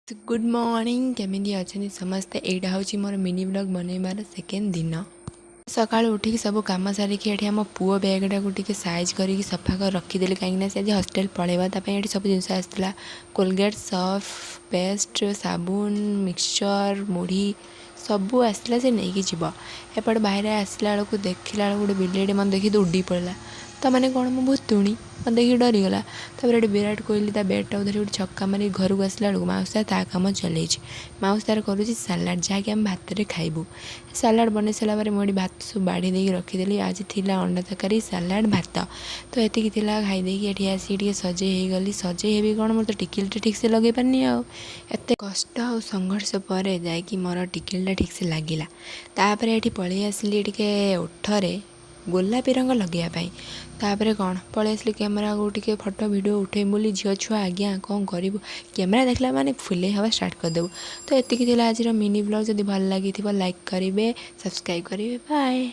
Good morning केमिति अच्छे समस्ते एटा हूँ मोर मिनी ब्लॉग बनइबार सेकेंड दिन सका उठिक सब कम सारिकी ये आम पुओ बैगटा को टिके साइज करके सफा कर रखीदेली कहीं से आज हॉस्टल पलैबा ये सब जिन आसाला कोलगेट सर्फ पेस्ट साबुन मिक्सचर मुढ़ी सबू आसला से नहीं जीव एपटे बाहर आसला बेलू देखला गोटे बिलेटे मतलब देखी दौड़ी पड़ा तो मैंने कौन मुझे बहुत तुणी मत देखिए डरीगला ये विराट कोहली बेटा धरी गोटे छक्का मारी घर को आसला बेलू माउसा ता कम चल माउस तार कर सालाड जहाँकि आम भात खाइबू सालाड बन सारापर मुझे भात सब बाढ़ी देकी रखीदेली आज थी अंडा तरकारी सालाड भात तो ये खाईदे ये आसिक सजे गली सजे हेबी कौन मोर तो टिकिलटा ठीक से लगे पारनी आते कष्ट आ संघर्ष पर जाकि मोर टिकिलटा ठीक से लगिला तापर ये पलि आसली टे ओठरे गोलापी रंग लगेवाई तापर कौन पलि आसली कैमेरा को टे फोटो वीडियो उठे बोली झील छुआ आज्ञा कौन करूँ कैमेरा देखला माने फुले हवा स्टार्ट करदेबू तो ये आज मिनी ब्लॉग जब भल लगी लाइक करेंगे सब्सक्राइब करेंगे बाय।